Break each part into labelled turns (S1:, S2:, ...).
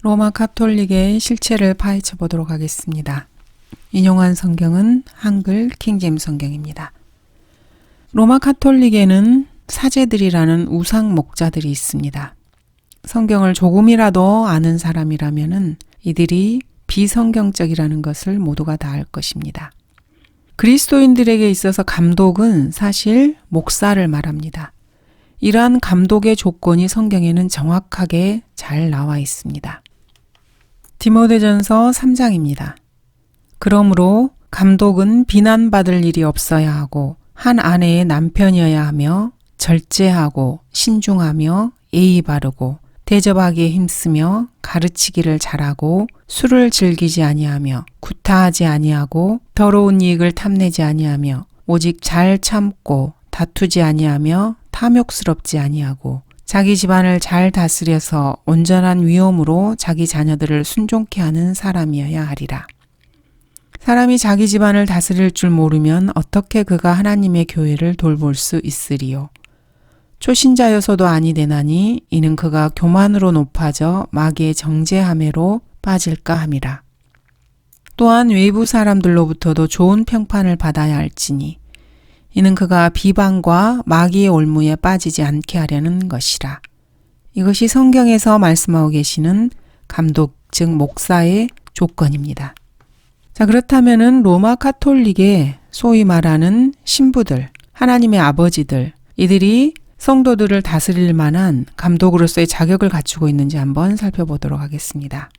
S1: 로마 가톨릭의 실체를 파헤쳐 보도록 하겠습니다. 인용한 성경은 한글 킹제임스 성경입니다. 로마 가톨릭에는 사제들이라는 우상 목자들이 있습니다. 성경을 조금이라도 아는 사람이라면 이들이 비성경적이라는 것을 모두가 다 알 것입니다. 그리스도인들에게 있어서 감독은 사실 목사를 말합니다. 이러한 감독의 조건이 성경에는 정확하게 잘 나와 있습니다. 디모데전서 3장입니다. 그러므로 감독은 비난받을 일이 없어야 하고 한 아내의 남편이어야 하며 절제하고 신중하며 예의 바르고 대접하기에 힘쓰며 가르치기를 잘하고 술을 즐기지 아니하며 구타하지 아니하고 더러운 이익을 탐내지 아니하며 오직 잘 참고 다투지 아니하며 탐욕스럽지 아니하고 자기 집안을 잘 다스려서 온전한 위엄으로 자기 자녀들을 순종케 하는 사람이어야 하리라. 사람이 자기 집안을 다스릴 줄 모르면 어떻게 그가 하나님의 교회를 돌볼 수 있으리요. 초신자여서도 아니 되나니 이는 그가 교만으로 높아져 마귀의 정죄함에로 빠질까 함이라. 또한 외부 사람들로부터도 좋은 평판을 받아야 할지니 이는 그가 비방과 마귀의 올무에 빠지지 않게 하려는 것이라. 이것이 성경에서 말씀하고 계시는 감독, 즉 목사의 조건입니다. 자, 그렇다면은 로마 가톨릭의 소위 말하는 신부들, 하나님의 아버지들, 이들이 성도들을 다스릴 만한 감독으로서의 자격을 갖추고 있는지 한번 살펴보도록 하겠습니다.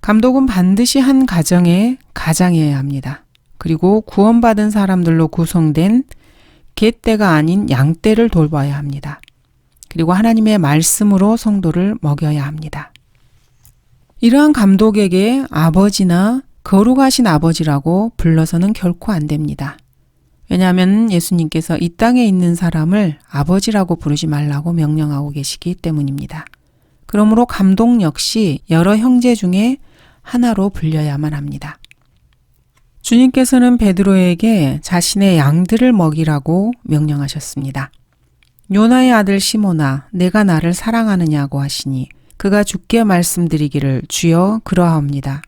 S1: 감독은 반드시 한 가정의 가장이어야 합니다. 그리고 구원받은 사람들로 구성된 개떼가 아닌 양떼를 돌봐야 합니다. 그리고 하나님의 말씀으로 성도를 먹여야 합니다. 이러한 감독에게 아버지나 거룩하신 아버지라고 불러서는 결코 안 됩니다. 왜냐하면 예수님께서 이 땅에 있는 사람을 아버지라고 부르지 말라고 명령하고 계시기 때문입니다. 그러므로 감독 역시 여러 형제 중에 하나로 불려야만 합니다. 주님께서는 베드로에게 자신의 양들을 먹이라고 명령하셨습니다. 요나의 아들 시몬아, 내가 나를 사랑하느냐고 하시니 그가 주께 말씀드리기를 주여 그러하옵니다.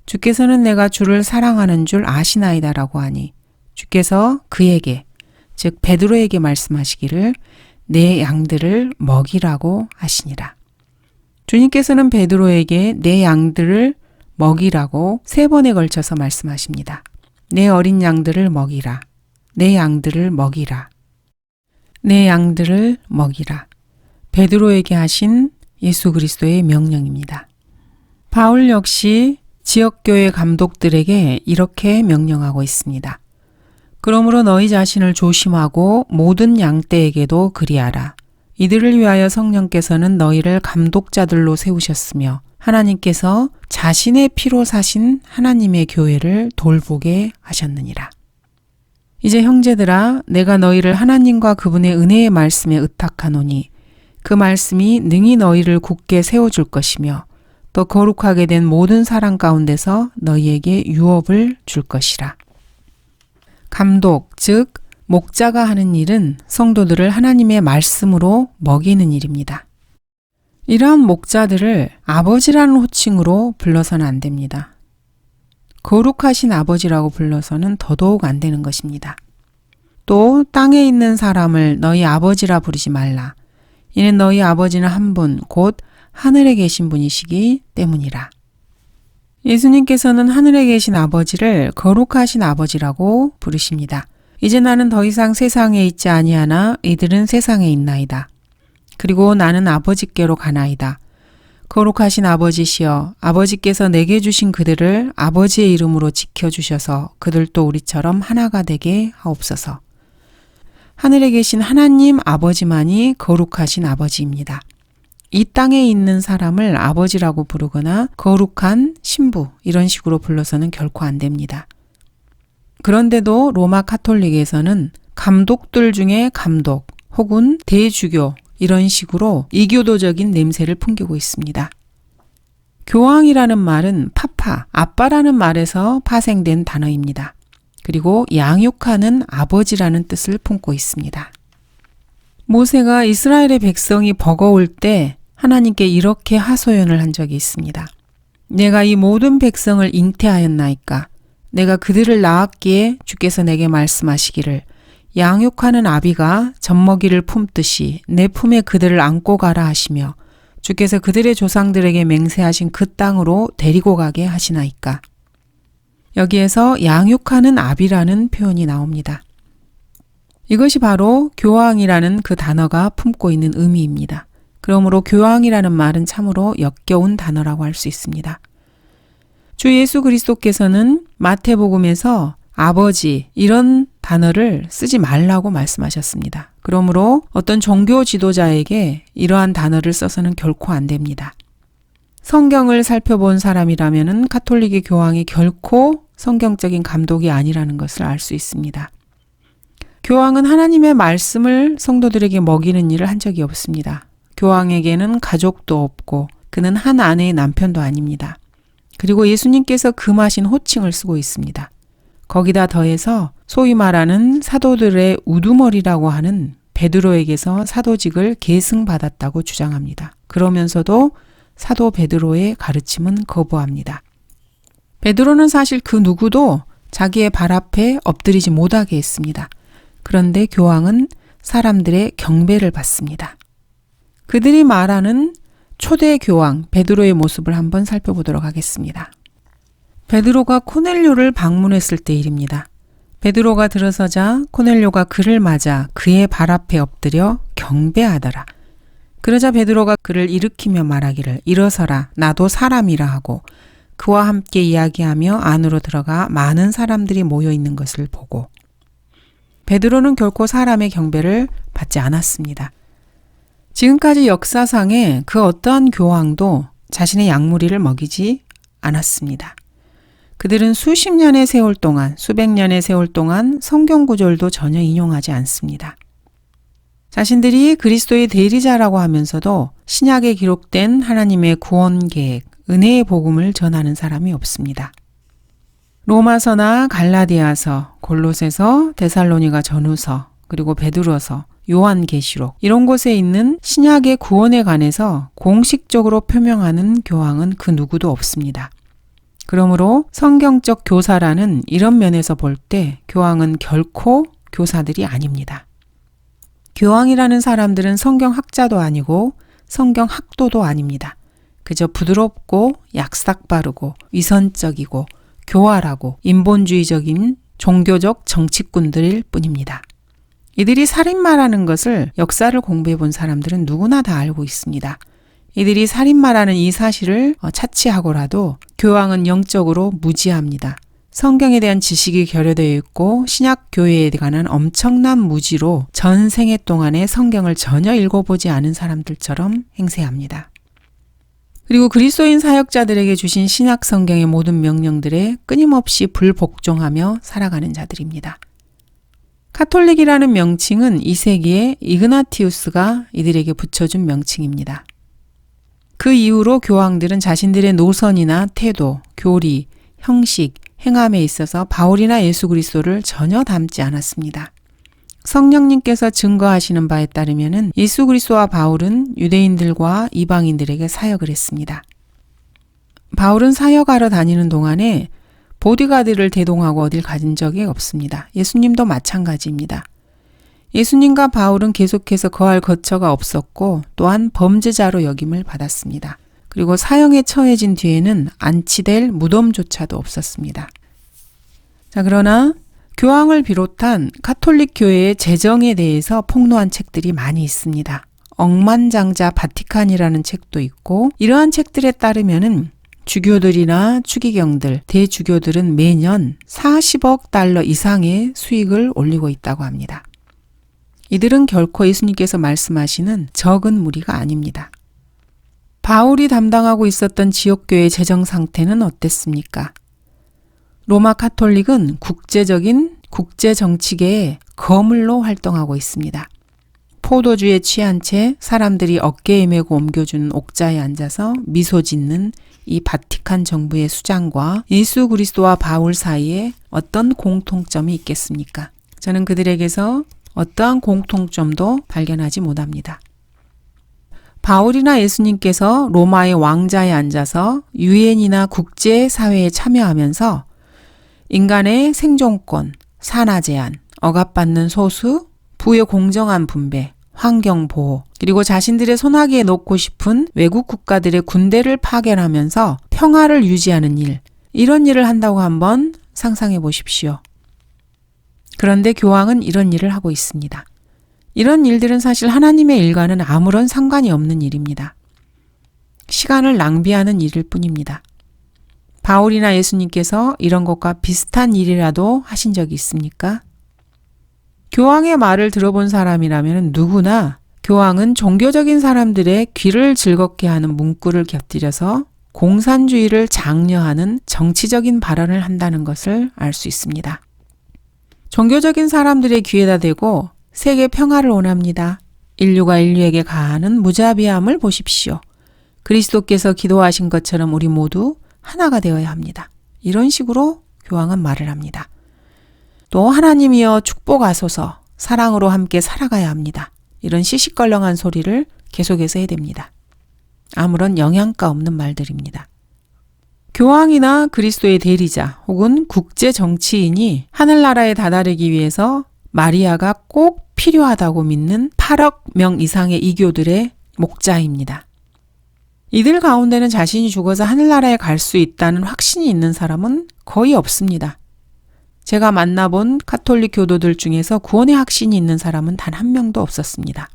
S1: 주께서는 내가 주를 사랑하는 줄 아시나이다라고 하니 주께서 그에게, 즉 베드로에게 말씀하시기를 내 양들을 먹이라고 하시니라. 주님께서는 베드로에게 내 양들을 먹이라고 3번에 걸쳐서 말씀하십니다. 내 어린 양들을 먹이라. 내 양들을 먹이라. 내 양들을 먹이라. 베드로에게 하신 예수 그리스도의 명령입니다. 바울 역시 지역교회 감독들에게 이렇게 명령하고 있습니다. 그러므로 너희 자신을 조심하고 모든 양떼에게도 그리하라. 이들을 위하여 성령께서는 너희를 감독자들로 세우셨으며 하나님께서 자신의 피로 사신 하나님의 교회를 돌보게 하셨느니라. 이제 형제들아, 내가 너희를 하나님과 그분의 은혜의 말씀에 의탁하노니 그 말씀이 능히 너희를 굳게 세워줄 것이며 또 거룩하게 된 모든 사랑 가운데서 너희에게 유업을 줄 것이라. 감독, 즉 목자가 하는 일은 성도들을 하나님의 말씀으로 먹이는 일입니다. 이러한 목자들을 아버지라는 호칭으로 불러서는 안 됩니다. 거룩하신 아버지라고 불러서는 더더욱 안 되는 것입니다. 또 땅에 있는 사람을 너희 아버지라 부르지 말라. 이는 너희 아버지는 한 분, 곧 하늘에 계신 분이시기 때문이라. 예수님께서는 하늘에 계신 아버지를 거룩하신 아버지라고 부르십니다. 이제 나는 더 이상 세상에 있지 아니하나 이들은 세상에 있나이다. 그리고 나는 아버지께로 가나이다. 거룩하신 아버지시여, 아버지께서 내게 주신 그들을 아버지의 이름으로 지켜주셔서 그들도 우리처럼 하나가 되게 하옵소서. 하늘에 계신 하나님 아버지만이 거룩하신 아버지입니다. 이 땅에 있는 사람을 아버지라고 부르거나 거룩한 신부 이런 식으로 불러서는 결코 안 됩니다. 그런데도 로마 가톨릭에서는 감독들 중에 감독 혹은 대주교 이런 식으로 이교도적인 냄새를 풍기고 있습니다. 교황이라는 말은 파파, 아빠라는 말에서 파생된 단어입니다. 그리고 양육하는 아버지라는 뜻을 품고 있습니다. 모세가 이스라엘의 백성이 버거울 때 하나님께 이렇게 하소연을 한 적이 있습니다. 내가 이 모든 백성을 잉태하였나이까? 내가 그들을 낳았기에 주께서 내게 말씀하시기를 양육하는 아비가 젖먹이를 품듯이 내 품에 그들을 안고 가라 하시며 주께서 그들의 조상들에게 맹세하신 그 땅으로 데리고 가게 하시나이까? 여기에서 양육하는 아비라는 표현이 나옵니다. 이것이 바로 교황이라는 그 단어가 품고 있는 의미입니다. 그러므로 교황이라는 말은 참으로 역겨운 단어라고 할 수 있습니다. 주 예수 그리스도께서는 마태복음에서 아버지 이런 단어를 쓰지 말라고 말씀하셨습니다. 그러므로 어떤 종교 지도자에게 이러한 단어를 써서는 결코 안 됩니다. 성경을 살펴본 사람이라면 가톨릭의 교황이 결코 성경적인 감독이 아니라는 것을 알 수 있습니다. 교황은 하나님의 말씀을 성도들에게 먹이는 일을 한 적이 없습니다. 교황에게는 가족도 없고 그는 한 아내의 남편도 아닙니다. 그리고 예수님께서 금하신 호칭을 쓰고 있습니다. 거기다 더해서 소위 말하는 사도들의 우두머리라고 하는 베드로에게서 사도직을 계승받았다고 주장합니다. 그러면서도 사도 베드로의 가르침은 거부합니다. 베드로는 사실 그 누구도 자기의 발 앞에 엎드리지 못하게 했습니다. 그런데 교황은 사람들의 경배를 받습니다. 그들이 말하는 초대 교황 베드로의 모습을 한번 살펴보도록 하겠습니다. 베드로가 코넬료를 방문했을 때 일입니다. 베드로가 들어서자 코넬료가 그를 맞아 그의 발 앞에 엎드려 경배하더라. 그러자 베드로가 그를 일으키며 말하기를 일어서라 나도 사람이라 하고 그와 함께 이야기하며 안으로 들어가 많은 사람들이 모여 있는 것을 보고 베드로는 결코 사람의 경배를 받지 않았습니다. 지금까지 역사상에 그 어떠한 교황도 자신의 양무리를 먹이지 않았습니다. 그들은 수십 년의 세월 동안, 수백 년의 세월 동안 성경 구절도 전혀 인용하지 않습니다. 자신들이 그리스도의 대리자라고 하면서도 신약에 기록된 하나님의 구원 계획, 은혜의 복음을 전하는 사람이 없습니다. 로마서나 갈라디아서, 골로새서, 데살로니가 전후서, 그리고 베드로서, 요한계시록 이런 곳에 있는 신약의 구원에 관해서 공식적으로 표명하는 교황은 그 누구도 없습니다. 그러므로 성경적 교사라는 이런 면에서 볼 때 교황은 결코 교사들이 아닙니다. 교황이라는 사람들은 성경학자도 아니고 성경학도도 아닙니다. 그저 부드럽고 약삭빠르고 위선적이고 교활하고 인본주의적인 종교적 정치꾼들일 뿐입니다. 이들이 살인마라는 것을 역사를 공부해 본 사람들은 누구나 다 알고 있습니다. 이들이 살인마라는 이 사실을 차치하고라도 교황은 영적으로 무지합니다. 성경에 대한 지식이 결여되어 있고 신약 교회에 관한 엄청난 무지로 전생애 동안에 성경을 전혀 읽어보지 않은 사람들처럼 행세합니다. 그리고 그리스도인 사역자들에게 주신 신약 성경의 모든 명령들에 끊임없이 불복종하며 살아가는 자들입니다. 카톨릭이라는 명칭은 2세기에 이그나티우스가 이들에게 붙여준 명칭입니다. 그 이후로 교황들은 자신들의 노선이나 태도, 교리, 형식, 행함에 있어서 바울이나 예수 그리스도를 전혀 닮지 않았습니다. 성령님께서 증거하시는 바에 따르면 예수 그리스도와 바울은 유대인들과 이방인들에게 사역을 했습니다. 바울은 사역하러 다니는 동안에 보디가드를 대동하고 어딜 가진 적이 없습니다. 예수님도 마찬가지입니다. 예수님과 바울은 계속해서 거할 거처가 없었고 또한 범죄자로 여김을 받았습니다. 그리고 사형에 처해진 뒤에는 안치될 무덤조차도 없었습니다. 자, 그러나 교황을 비롯한 가톨릭 교회의 재정에 대해서 폭로한 책들이 많이 있습니다. 억만장자 바티칸이라는 책도 있고 이러한 책들에 따르면은 주교들이나 추기경들, 대주교들은 매년 40억 달러 이상의 수익을 올리고 있다고 합니다. 이들은 결코 예수님께서 말씀하시는 적은 무리가 아닙니다. 바울이 담당하고 있었던 지역교회의 재정 상태는 어땠습니까? 로마 카톨릭은 국제적인 국제정치계의 거물로 활동하고 있습니다. 포도주에 취한 채 사람들이 어깨에 메고 옮겨주는 옥자에 앉아서 미소 짓는 이 바티칸 정부의 수장과 예수 그리스도와 바울 사이에 어떤 공통점이 있겠습니까? 저는 그들에게서 어떠한 공통점도 발견하지 못합니다. 바울이나 예수님께서 로마의 왕자에 앉아서 유엔이나 국제사회에 참여하면서 인간의 생존권, 산하 제한, 억압받는 소수, 부의 공정한 분배, 환경 보호, 그리고 자신들의 손아귀에 놓고 싶은 외국 국가들의 군대를 파견하면서 평화를 유지하는 일, 이런 일을 한다고 한번 상상해 보십시오. 그런데 교황은 이런 일을 하고 있습니다. 이런 일들은 사실 하나님의 일과는 아무런 상관이 없는 일입니다. 시간을 낭비하는 일일 뿐입니다. 바울이나 예수님께서 이런 것과 비슷한 일이라도 하신 적이 있습니까? 교황의 말을 들어본 사람이라면 누구나 교황은 종교적인 사람들의 귀를 즐겁게 하는 문구를 곁들여서 공산주의를 장려하는 정치적인 발언을 한다는 것을 알 수 있습니다. 종교적인 사람들의 귀에다 대고 세계 평화를 원합니다. 인류가 인류에게 가하는 무자비함을 보십시오. 그리스도께서 기도하신 것처럼 우리 모두 하나가 되어야 합니다. 이런 식으로 교황은 말을 합니다. 또 하나님이여 축복하소서, 사랑으로 함께 살아가야 합니다. 이런 시시껄렁한 소리를 계속해서 해댑니다. 아무런 영양가 없는 말들입니다. 교황이나 그리스도의 대리자 혹은 국제 정치인이 하늘나라에 다다르기 위해서 마리아가 꼭 필요하다고 믿는 8억 명 이상의 이교들의 목자입니다. 이들 가운데는 자신이 죽어서 하늘나라에 갈 수 있다는 확신이 있는 사람은 거의 없습니다. 제가 만나본 가톨릭 교도들 중에서 구원의 확신이 있는 사람은 단 한 명도 없었습니다.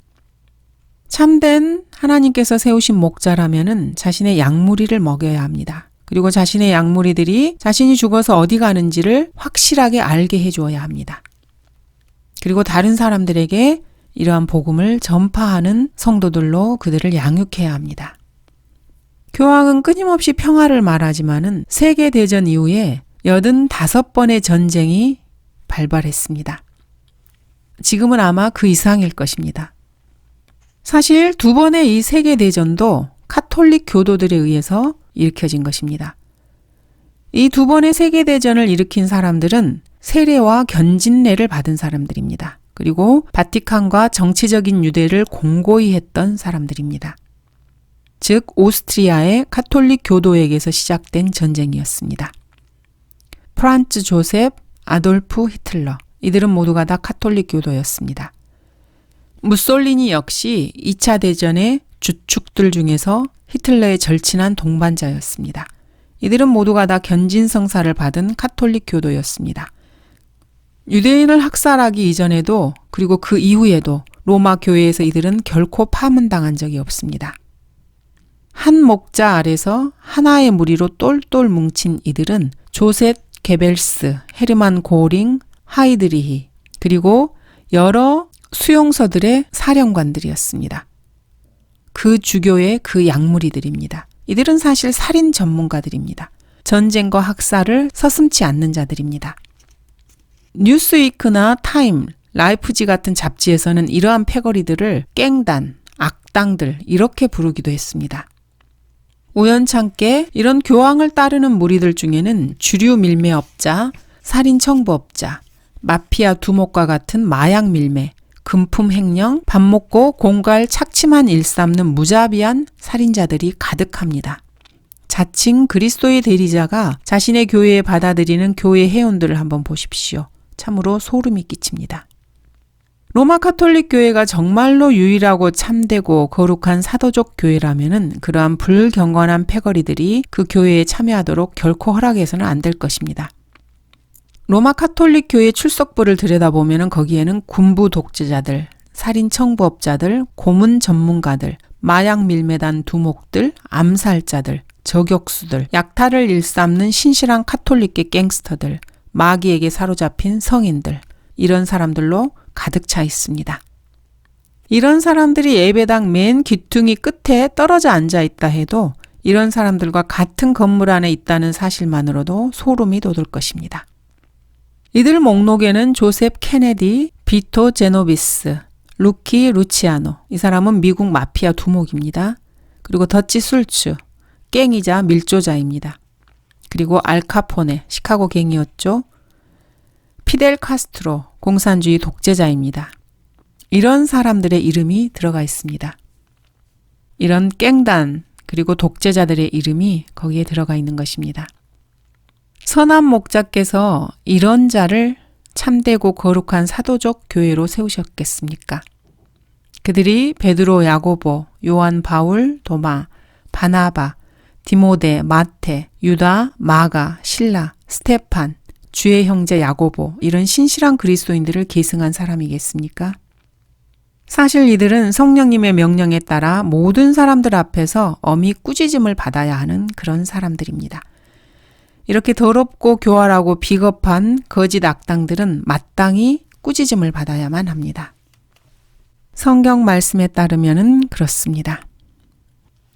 S1: 참된 하나님께서 세우신 목자라면은 자신의 양무리를 먹여야 합니다. 그리고 자신의 양무리들이 자신이 죽어서 어디 가는지를 확실하게 알게 해주어야 합니다. 그리고 다른 사람들에게 이러한 복음을 전파하는 성도들로 그들을 양육해야 합니다. 교황은 끊임없이 평화를 말하지만은 세계대전 이후에 85번의 전쟁이 발발했습니다. 지금은 아마 그 이상일 것입니다. 사실 2번의 이 세계대전도 카톨릭 교도들에 의해서 일으켜진 것입니다. 이 2번의 세계대전을 일으킨 사람들은 세례와 견진례를 받은 사람들입니다. 그리고 바티칸과 정치적인 유대를 공고히 했던 사람들입니다. 즉 오스트리아의 카톨릭 교도에게서 시작된 전쟁이었습니다. 프란츠 조셉, 아돌프 히틀러, 이들은 모두가 다 카톨릭 교도였습니다. 무솔리니 역시 2차 대전의 주축들 중에서 히틀러의 절친한 동반자였습니다. 이들은 모두가 다 견진성사를 받은 카톨릭 교도였습니다. 유대인을 학살하기 이전에도 그리고 그 이후에도 로마 교회에서 이들은 결코 파문당한 적이 없습니다. 한 목자 아래서 하나의 무리로 똘똘 뭉친 이들은 조셋 게벨스, 헤르만 고링, 하이드리히, 그리고 여러 수용소들의 사령관들이었습니다. 그 주교의 그 양무리들입니다. 이들은 사실 살인 전문가들입니다. 전쟁과 학살을 서슴지 않는 자들입니다. 뉴스위크나 타임, 라이프지 같은 잡지에서는 이러한 패거리들을 깽단, 악당들 이렇게 부르기도 했습니다. 우연찮게 이런 교황을 따르는 무리들 중에는 주류 밀매업자, 살인 청부업자, 마피아 두목과 같은 마약 밀매, 금품 횡령, 밥 먹고 공갈 착취만 일삼는 무자비한 살인자들이 가득합니다. 자칭 그리스도의 대리자가 자신의 교회에 받아들이는 교회 회원들을 한번 보십시오. 참으로 소름이 끼칩니다. 로마 카톨릭 교회가 정말로 유일하고 참되고 거룩한 사도적 교회라면은 그러한 불경건한 패거리들이 그 교회에 참여하도록 결코 허락해서는 안 될 것입니다. 로마 카톨릭 교회 출석부를 들여다보면은 거기에는 군부 독재자들, 살인 청부업자들, 고문 전문가들, 마약 밀매단 두목들, 암살자들, 저격수들, 약탈을 일삼는 신실한 카톨릭계 갱스터들, 마귀에게 사로잡힌 성인들, 이런 사람들로 가득 차 있습니다. 이런 사람들이 예배당 맨 귀퉁이 끝에 떨어져 앉아 있다 해도 이런 사람들과 같은 건물 안에 있다는 사실만으로도 소름이 돋을 것입니다. 이들 목록에는 조셉 케네디, 비토 제노비스, 루키 루치아노, 이 사람은 미국 마피아 두목입니다. 그리고 더치 술츠, 갱이자 밀조자입니다. 그리고 알카포네, 시카고 갱이었죠. 피델 카스트로, 공산주의 독재자입니다. 이런 사람들의 이름이 들어가 있습니다. 이런 깽단 그리고 독재자들의 이름이 거기에 들어가 있는 것입니다. 선한 목자께서 이런 자를 참되고 거룩한 사도적 교회로 세우셨겠습니까? 그들이 베드로, 야고보, 요한, 바울, 도마, 바나바, 디모데, 마테, 유다, 마가, 실라, 스테판, 주의 형제 야고보 이런 신실한 그리스도인들을 계승한 사람이겠습니까? 사실 이들은 성령님의 명령에 따라 모든 사람들 앞에서 엄히 꾸짖음을 받아야 하는 그런 사람들입니다. 이렇게 더럽고 교활하고 비겁한 거짓 악당들은 마땅히 꾸짖음을 받아야만 합니다. 성경 말씀에 따르면은 그렇습니다.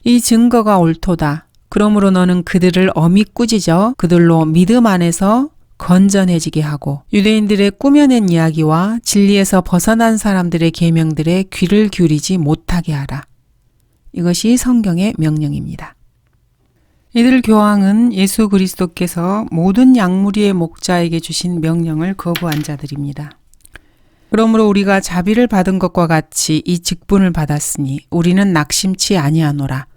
S1: 이 증거가 옳도다. 그러므로 너는 그들을 엄히 꾸짖어 그들로 믿음 안에서 건전해지게 하고 유대인들의 꾸며낸 이야기와 진리에서 벗어난 사람들의 계명들에 귀를 기울이지 못하게 하라. 이것이 성경의 명령입니다. 이들 교황은 예수 그리스도께서 모든 양무리의 목자에게 주신 명령을 거부한 자들입니다. 그러므로 우리가 자비를 받은 것과 같이 이 직분을 받았으니 우리는 낙심치 아니하노라.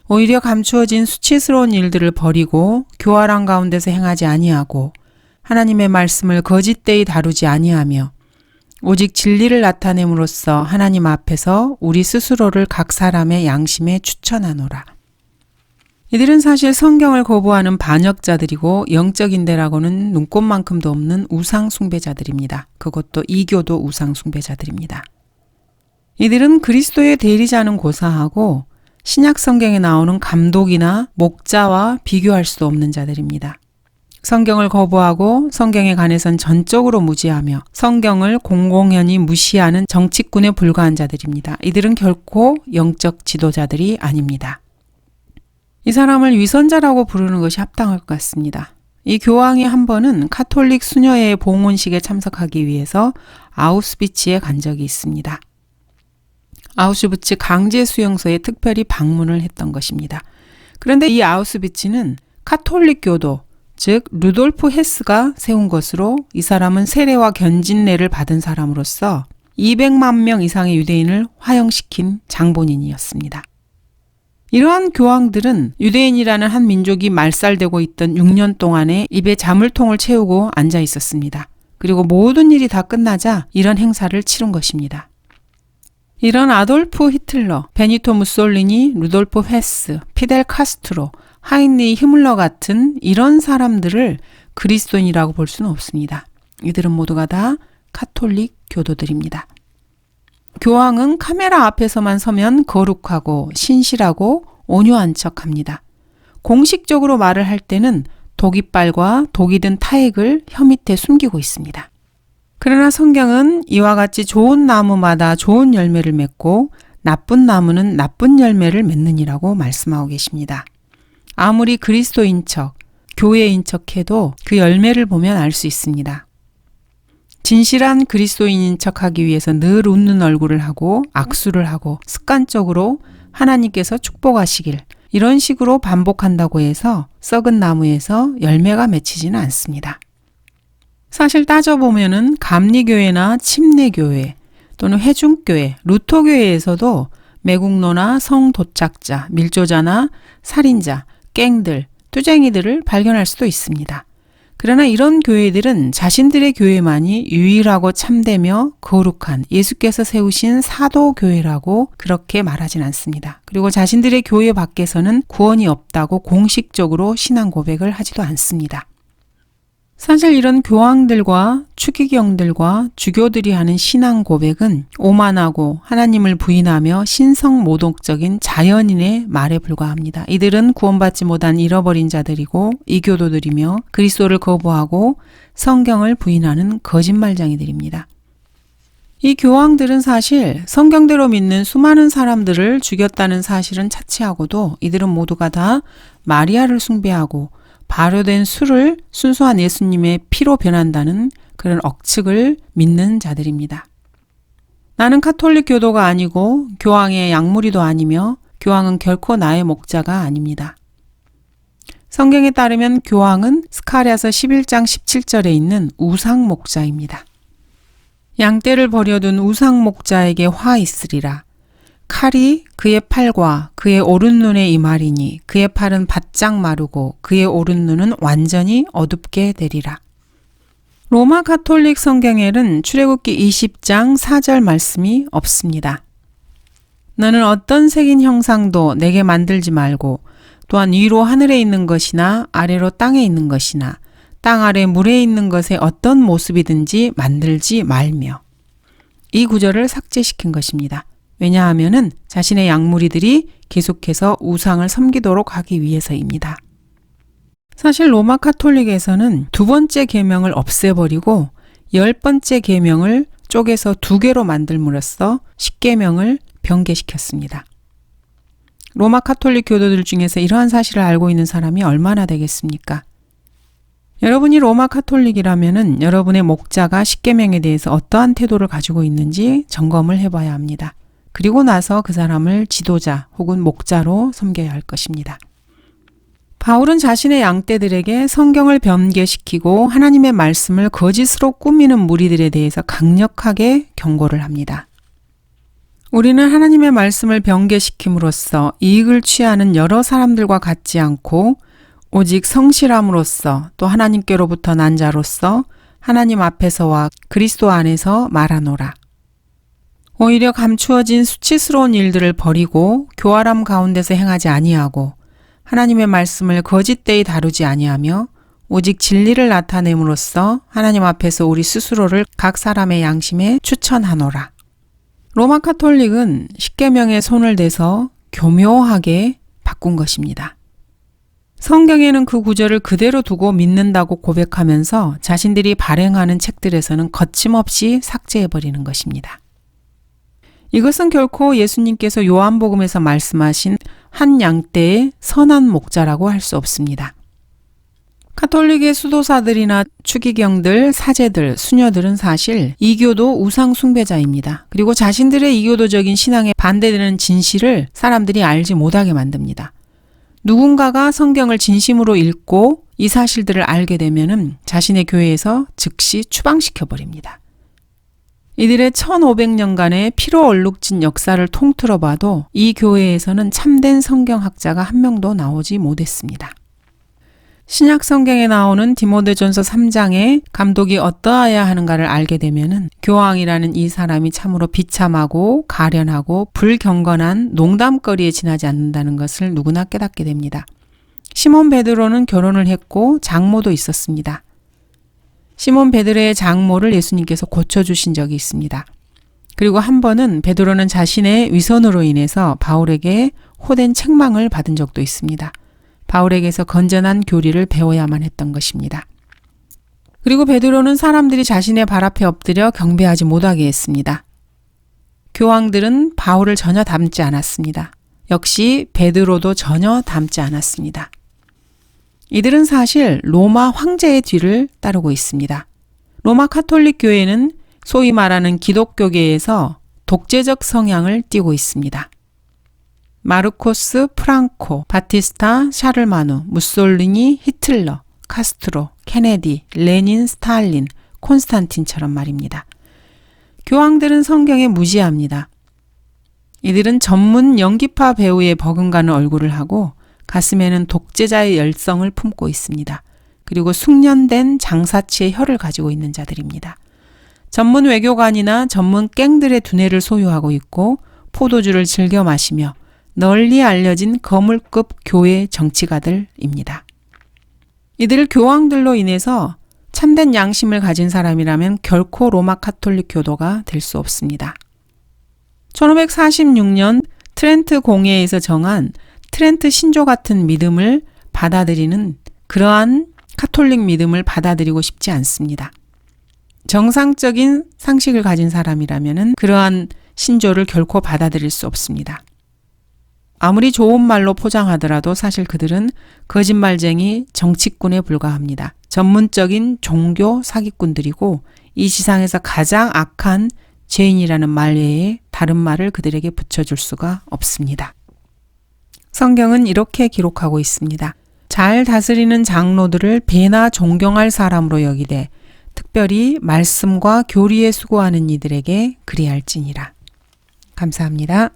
S1: 오히려 감추어진 수치스러운 일들을 버리고 교활한 가운데서 행하지 아니하고 하나님의 말씀을 거짓되이 다루지 아니하며 오직 진리를 나타냄으로써 하나님 앞에서 우리 스스로를 각 사람의 양심에 추천하노라. 이들은 사실 성경을 거부하는 반역자들이고 영적인데라고는 눈꼽만큼도 없는 우상 숭배자들입니다. 그것도 이교도 우상 숭배자들입니다. 이들은 그리스도의 대리자는 고사하고 신약 성경에 나오는 감독이나 목자와 비교할 수 없는 자들입니다. 성경을 거부하고 성경에 관해선 전적으로 무지하며 성경을 공공연히 무시하는 정치꾼에 불과한 자들입니다. 이들은 결코 영적 지도자들이 아닙니다. 이 사람을 위선자라고 부르는 것이 합당할 것 같습니다. 이 교황이 한 번은 카톨릭 수녀의 봉헌식에 참석하기 위해서 아우슈비츠에 간 적이 있습니다. 아우슈비츠 강제 수용소에 특별히 방문을 했던 것입니다. 그런데 이 아우슈비츠는 카톨릭 교도, 즉 루돌프 헤스가 세운 것으로 이 사람은 세례와 견진례를 받은 사람으로서 200만 명 이상의 유대인을 화형시킨 장본인이었습니다. 이러한 교황들은 유대인이라는 한 민족이 말살되고 있던 6년 동안에 입에 자물통을 채우고 앉아 있었습니다. 그리고 모든 일이 다 끝나자 이런 행사를 치른 것입니다. 이런 아돌프 히틀러, 베니토 무솔리니, 루돌프 헤스, 피델 카스트로, 하인리 히물러 같은 이런 사람들을 그리스도인이라고 볼 수는 없습니다. 이들은 모두가 다 카톨릭 교도들입니다. 교황은 카메라 앞에서만 서면 거룩하고 신실하고 온유한 척합니다. 공식적으로 말을 할 때는 독이빨과 독이 든 타액을 혀 밑에 숨기고 있습니다. 그러나 성경은 이와 같이 좋은 나무마다 좋은 열매를 맺고 나쁜 나무는 나쁜 열매를 맺느니라고 말씀하고 계십니다. 아무리 그리스도인 척, 교회인 척해도 그 열매를 보면 알 수 있습니다. 진실한 그리스도인인 척하기 위해서 늘 웃는 얼굴을 하고 악수를 하고 습관적으로 하나님께서 축복하시길 이런 식으로 반복한다고 해서 썩은 나무에서 열매가 맺히지는 않습니다. 사실 따져보면은 감리교회나 침례교회 또는 회중교회, 루터교회에서도 매국노나 성도착자, 밀조자나 살인자, 갱들, 투쟁이들을 발견할 수도 있습니다. 그러나 이런 교회들은 자신들의 교회만이 유일하고 참되며 거룩한 예수께서 세우신 사도교회라고 그렇게 말하진 않습니다. 그리고 자신들의 교회 밖에서는 구원이 없다고 공식적으로 신앙 고백을 하지도 않습니다. 사실 이런 교황들과 추기경들과 주교들이 하는 신앙 고백은 오만하고 하나님을 부인하며 신성모독적인 자연인의 말에 불과합니다. 이들은 구원받지 못한 잃어버린 자들이고 이교도들이며 그리스도를 거부하고 성경을 부인하는 거짓말쟁이들입니다. 이 교황들은 사실 성경대로 믿는 수많은 사람들을 죽였다는 사실은 차치하고도 이들은 모두가 다 마리아를 숭배하고 발효된 술을 순수한 예수님의 피로 변한다는 그런 억측을 믿는 자들입니다. 나는 카톨릭 교도가 아니고 교황의 약물이도 아니며 교황은 결코 나의 목자가 아닙니다. 성경에 따르면 교황은 스가랴서 11장 17절에 있는 우상 목자입니다. 양떼를 버려둔 우상 목자에게 화 있으리라. 칼이 그의 팔과 그의 오른눈에 임하리니 그의 팔은 바짝 마르고 그의 오른눈은 완전히 어둡게 되리라. 로마 가톨릭 성경에는 출애굽기 20장 4절 말씀이 없습니다. 너는 어떤 색인 형상도 내게 만들지 말고 또한 위로 하늘에 있는 것이나 아래로 땅에 있는 것이나 땅 아래 물에 있는 것의 어떤 모습이든지 만들지 말며. 이 구절을 삭제시킨 것입니다. 왜냐하면은 자신의 양무리들이 계속해서 우상을 섬기도록 하기 위해서입니다. 사실 로마 가톨릭에서는 두 번째 계명을 없애버리고 10번째 계명을 쪼개서 2개로 만들므로써 10계명을 변개시켰습니다. 로마 가톨릭 교도들 중에서 이러한 사실을 알고 있는 사람이 얼마나 되겠습니까? 여러분이 로마 가톨릭이라면은 여러분의 목자가 10계명에 대해서 어떠한 태도를 가지고 있는지 점검을 해봐야 합니다. 그리고 나서 그 사람을 지도자 혹은 목자로 섬겨야 할 것입니다. 바울은 자신의 양떼들에게 성경을 변개시키고 하나님의 말씀을 거짓으로 꾸미는 무리들에 대해서 강력하게 경고를 합니다. 우리는 하나님의 말씀을 변개시킴으로써 이익을 취하는 여러 사람들과 같지 않고 오직 성실함으로써 또 하나님께로부터 난 자로서 하나님 앞에서와 그리스도 안에서 말하노라. 오히려 감추어진 수치스러운 일들을 버리고 교활함 가운데서 행하지 아니하고 하나님의 말씀을 거짓되이 다루지 아니하며 오직 진리를 나타냄으로써 하나님 앞에서 우리 스스로를 각 사람의 양심에 추천하노라. 로마 가톨릭은 10계명에 손을 대서 교묘하게 바꾼 것입니다. 성경에는 그 구절을 그대로 두고 믿는다고 고백하면서 자신들이 발행하는 책들에서는 거침없이 삭제해버리는 것입니다. 이것은 결코 예수님께서 요한복음에서 말씀하신 한 양떼의 선한 목자라고 할 수 없습니다. 가톨릭의 수도사들이나 추기경들, 사제들, 수녀들은 사실 이교도 우상 숭배자입니다. 그리고 자신들의 이교도적인 신앙에 반대되는 진실을 사람들이 알지 못하게 만듭니다. 누군가가 성경을 진심으로 읽고 이 사실들을 알게 되면은 자신의 교회에서 즉시 추방시켜버립니다. 이들의 1500년간의 피로 얼룩진 역사를 통틀어 봐도 이 교회에서는 참된 성경학자가 한 명도 나오지 못했습니다. 신약 성경에 나오는 디모데전서 3장에 감독이 어떠해야 하는가를 알게 되면은 교황이라는 이 사람이 참으로 비참하고 가련하고 불경건한 농담거리에 지나지 않는다는 것을 누구나 깨닫게 됩니다. 시몬 베드로는 결혼을 했고 장모도 있었습니다. 시몬 베드로의 장모를 예수님께서 고쳐주신 적이 있습니다. 그리고 한 번은 베드로는 자신의 위선으로 인해서 바울에게 호된 책망을 받은 적도 있습니다. 바울에게서 건전한 교리를 배워야만 했던 것입니다. 그리고 베드로는 사람들이 자신의 발 앞에 엎드려 경배하지 못하게 했습니다. 교황들은 바울을 전혀 닮지 않았습니다. 역시 베드로도 전혀 닮지 않았습니다. 이들은 사실 로마 황제의 뒤를 따르고 있습니다. 로마 가톨릭 교회는 소위 말하는 기독교계에서 독재적 성향을 띠고 있습니다. 마르코스, 프랑코, 바티스타, 샤를마누, 무솔리니, 히틀러, 카스트로, 케네디, 레닌, 스탈린, 콘스탄틴처럼 말입니다. 교황들은 성경에 무지합니다. 이들은 전문 연기파 배우의 버금가는 얼굴을 하고 가슴에는 독재자의 열성을 품고 있습니다. 그리고 숙련된 장사치의 혀를 가지고 있는 자들입니다. 전문 외교관이나 전문 갱들의 두뇌를 소유하고 있고 포도주를 즐겨 마시며 널리 알려진 거물급 교회 정치가들입니다. 이들 교황들로 인해서 참된 양심을 가진 사람이라면 결코 로마 가톨릭 교도가 될 수 없습니다. 1546년 트렌트 공회에서 정한 트렌트 신조 같은 믿음을 받아들이는 그러한 가톨릭 믿음을 받아들이고 싶지 않습니다. 정상적인 상식을 가진 사람이라면 그러한 신조를 결코 받아들일 수 없습니다. 아무리 좋은 말로 포장하더라도 사실 그들은 거짓말쟁이 정치꾼에 불과합니다. 전문적인 종교 사기꾼들이고 이 세상에서 가장 악한 죄인이라는 말 외에 다른 말을 그들에게 붙여줄 수가 없습니다. 성경은 이렇게 기록하고 있습니다. 잘 다스리는 장로들을 배나 존경할 사람으로 여기되 특별히 말씀과 교리에 수고하는 이들에게 그리할지니라. 감사합니다.